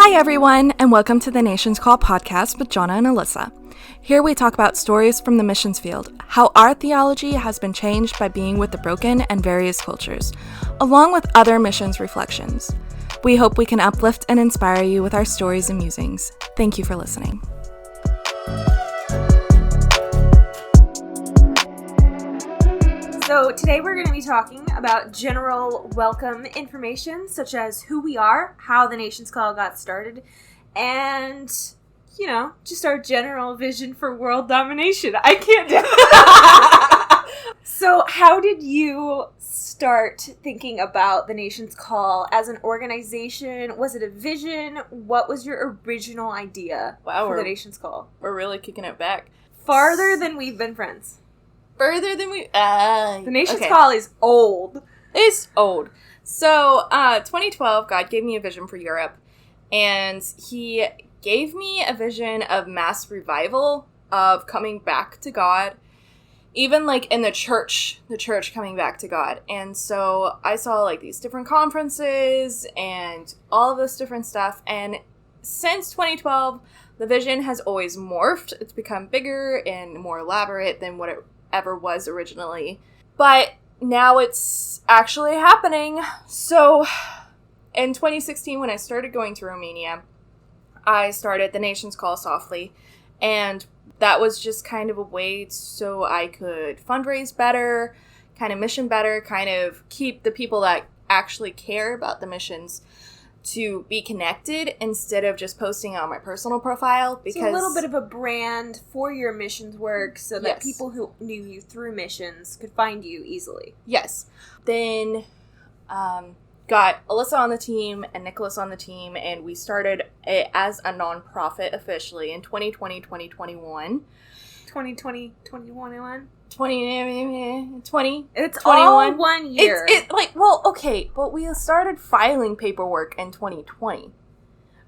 Hi everyone, and welcome to the Nation's Call podcast with Jonna and Alyssa. Here we talk about stories from the missions field, how our theology has been changed by being with the broken and various cultures, along with other missions reflections. We hope we can uplift and inspire you with our stories and musings. Thank you for listening. So today we're going to be talking about general welcome information, such as who we are, how the Nation's Call got started, and, just our general vision for world domination. I can't do it. So how did you start thinking about the Nation's Call as an organization? Was it a vision? What was your original idea for the Nation's Call? We're really kicking it back. Farther than we've been friends. Further than we... the Nation's Call is old. It's old. So, 2012, God gave me a vision for Europe, and he gave me a vision of mass revival, of coming back to God, even, in the church coming back to God. And so I saw, these different conferences and all of this different stuff, and since 2012, the vision has always morphed. It's become bigger and more elaborate than what it ever was originally. But now it's actually happening. So in 2016, when I started going to Romania, I started the Nation's Call Softly, and that was just kind of a way so I could fundraise better, kind of mission better, kind of keep the people that actually care about the missions to be connected instead of just posting on my personal profile. Because so a little bit of a brand for your missions work so that people who knew you through missions could find you easily. Yes. Then got Alyssa on the team and Nicholas on the team, and we started it as a nonprofit officially in 2020, 2021. 2020, 2021? 20. It's 21. all 1 year. But we started filing paperwork in 2020.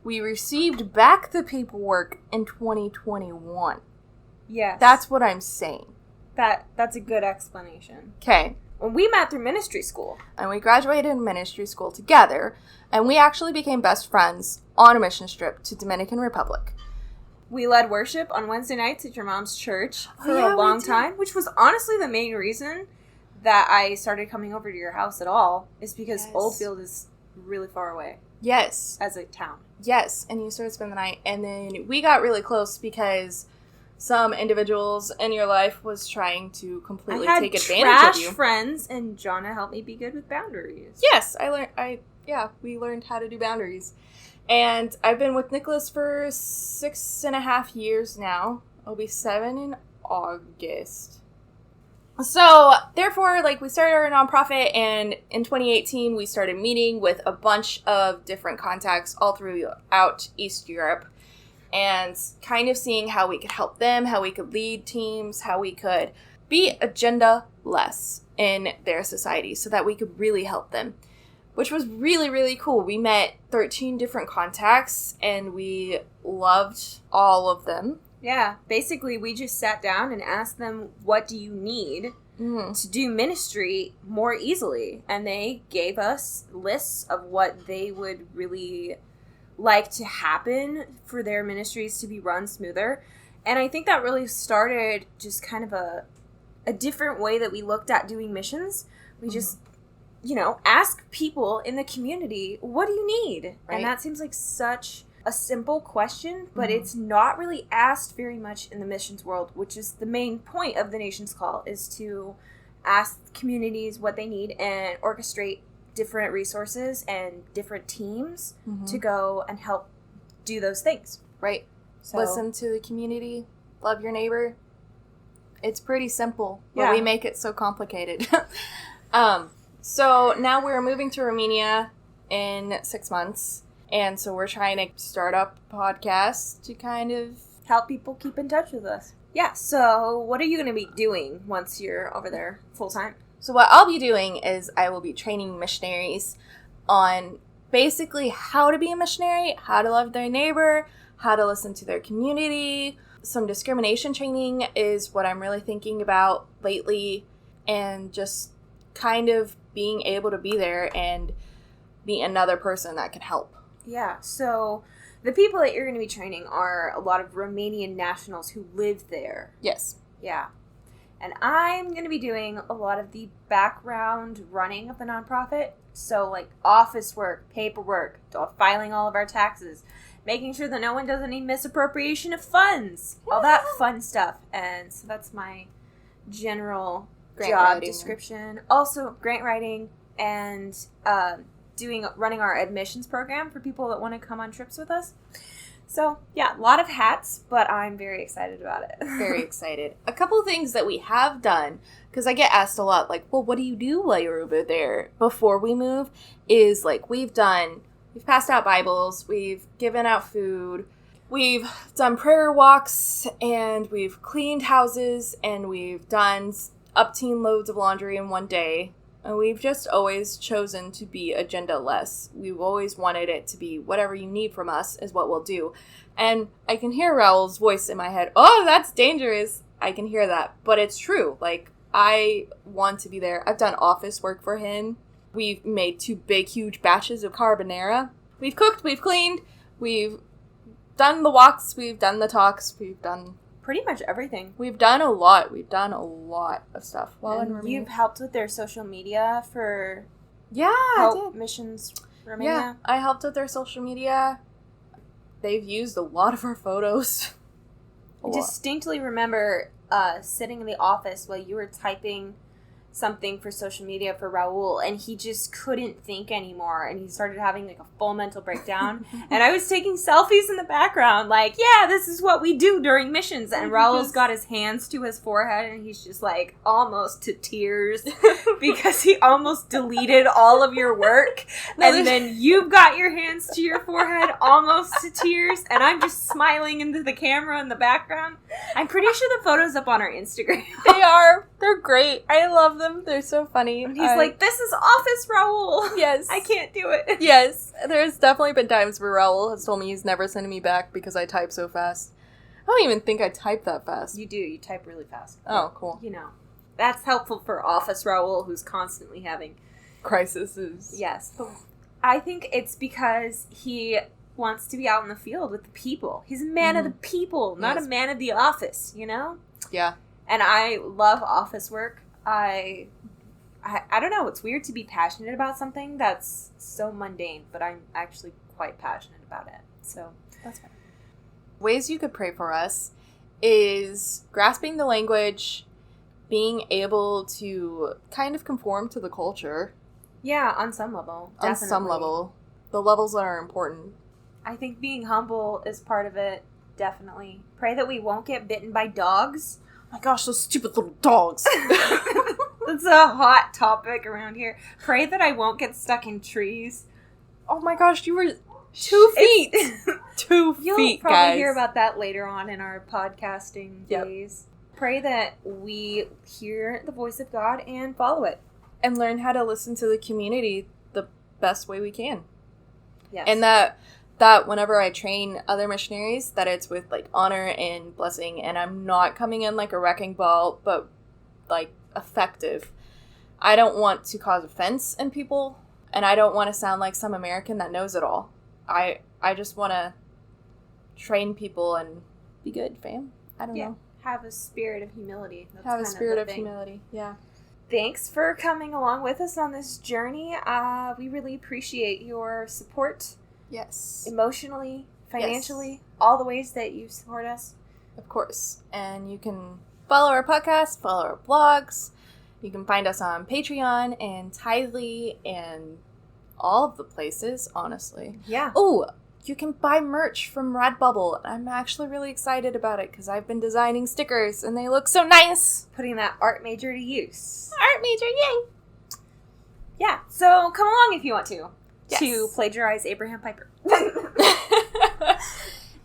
We received back the paperwork in 2021. Yes. That's what I'm saying. That's a good explanation. Okay. When we met through ministry school. And we graduated in ministry school together, and we actually became best friends on a mission trip to Dominican Republic. We led worship on Wednesday nights at your mom's church for a long time, which was honestly the main reason that I started coming over to your house at all, is because Oldfield is really far away. Yes. As a town. Yes, and you started to spend the night, and then we got really close because some individuals in your life was trying to completely take advantage of you. I had trash friends, and Jonna helped me be good with boundaries. Yes, we learned how to do boundaries. And I've been with Nicholas for 6.5 years now. I'll be 7 in August. So, therefore, we started our nonprofit, and in 2018, we started meeting with a bunch of different contacts all throughout East Europe, and kind of seeing how we could help them, how we could lead teams, how we could be agenda-less in their society so that we could really help them. Which was really, really cool. We met 13 different contacts, and we loved all of them. Yeah, basically we just sat down and asked them, what do you need to do ministry more easily? And they gave us lists of what they would really like to happen for their ministries to be run smoother. And I think that really started just kind of a different way that we looked at doing missions. We just... ask people in the community, what do you need? Right. And that seems like such a simple question, but it's not really asked very much in the missions world, which is the main point of the Nation's Call, is to ask communities what they need and orchestrate different resources and different teams to go and help do those things. Right. So, listen to the community, love your neighbor. It's pretty simple, but we make it so complicated. So now we're moving to Romania in 6 months, and so we're trying to start up a podcast to kind of help people keep in touch with us. Yeah, so what are you going to be doing once you're over there full time? So what I'll be doing is I will be training missionaries on basically how to be a missionary, how to love their neighbor, how to listen to their community. Some discrimination training is what I'm really thinking about lately, and just kind of being able to be there and be another person that can help Yeah, so the people that you're going to be training are a lot of Romanian nationals who live there. Yes. Yeah. And I'm going to be doing a lot of the background running of the nonprofit. So, like, office work, paperwork, filing all of our taxes, making sure that no one does any misappropriation of funds, all that fun stuff. And so that's my general job description. Also, grant writing and running our admissions program for people that want to come on trips with us. So, yeah, a lot of hats, but I'm very excited about it. Very excited. A couple of things that we have done, because I get asked a lot, like, well, what do you do while you're over there before we move, is, like, we've passed out Bibles, we've given out food, we've done prayer walks, and we've cleaned houses, and we've done up-teen loads of laundry in one day. And we've just always chosen to be agenda-less. We've always wanted it to be whatever you need from us is what we'll do. And I can hear Raul's voice in my head. Oh, that's dangerous. I can hear that. But it's true. Like, I want to be there. I've done office work for him. We've made 2 big, huge batches of carbonara. We've cooked. We've cleaned. We've done the walks. We've done the talks. We've done... pretty much everything. We've done a lot. We've done a lot of stuff. And you've helped with their social media for I did. Missions Romania. Yeah, I helped with their social media. They've used a lot of our photos. I distinctly remember sitting in the office while you were typing something for social media for Raul, and he just couldn't think anymore, and he started having like a full mental breakdown. And I was taking selfies in the background, like, yeah, this is what we do during missions. And Raul's got his hands to his forehead, and he's just like almost to tears because he almost deleted all of your work. And then you've got your hands to your forehead, almost to tears, and I'm just smiling into the camera in the background. I'm pretty sure the photo's up on our Instagram. They are. They're great. I love them. They're so funny. And he's like, this is office Raul. Yes. I can't do it. Yes. There's definitely been times where Raul has told me he's never sending me back because I type so fast. I don't even think I type that fast. You do. You type really fast. Oh, cool. You know, that's helpful for office Raul, who's constantly having crises. Yes. But I think it's because he wants to be out in the field with the people. He's a man of the people, not a man of the office, you know? Yeah. And I love office work. I don't know. It's weird to be passionate about something that's so mundane, but I'm actually quite passionate about it. So that's fine. Ways you could pray for us is grasping the language, being able to kind of conform to the culture. Yeah, on some level. Definitely. On some level. The levels that are important. I think being humble is part of it. Definitely. Pray that we won't get bitten by dogs. Oh my gosh, those stupid little dogs. That's a hot topic around here. Pray that I won't get stuck in trees. Oh my gosh, you were 2 feet. 2 feet, You'll probably guys. hear about that later on in our podcasting days. Pray that we hear the voice of God and follow it. And learn how to listen to the community the best way we can. Yes. And that whenever I train other missionaries, that it's with, like, honor and blessing, and I'm not coming in like a wrecking ball, but, like, effective. I don't want to cause offense in people, and I don't want to sound like some American that knows it all. I just want to train people and be good, fam. I don't know. Have a spirit of humility. That's have a spirit of thing. humility, yeah. Thanks for coming along with us on this journey. We really appreciate your support. Yes. Emotionally, financially, all the ways that you support us. Of course. And you can follow our podcast, follow our blogs. You can find us on Patreon and Tithely and all of the places, honestly. Yeah. Oh, you can buy merch from Redbubble. I'm actually really excited about it because I've been designing stickers and they look so nice. Putting that art major to use. Art major, yay! Yeah, so come along if you want to. Yes. To plagiarize Abraham Piper.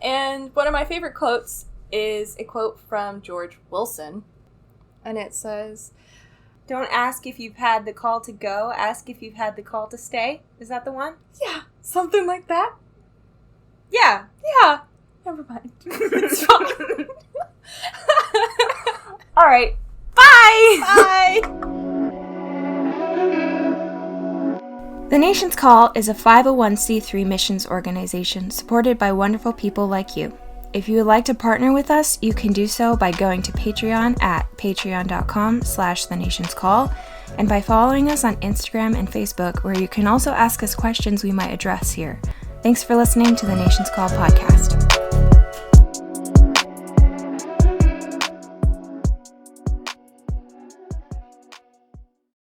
And one of my favorite quotes is a quote from George Wilson. And it says, don't ask if you've had the call to go, ask if you've had the call to stay. Is that the one? Yeah, something like that. Yeah. Yeah. Never mind. It's fine. All right. Bye! Bye! The Nation's Call is a 501c3 missions organization supported by wonderful people like you. If you would like to partner with us, you can do so by going to Patreon at patreon.com/thenationscall and by following us on Instagram and Facebook, where you can also ask us questions we might address here. Thanks for listening to the Nation's Call podcast.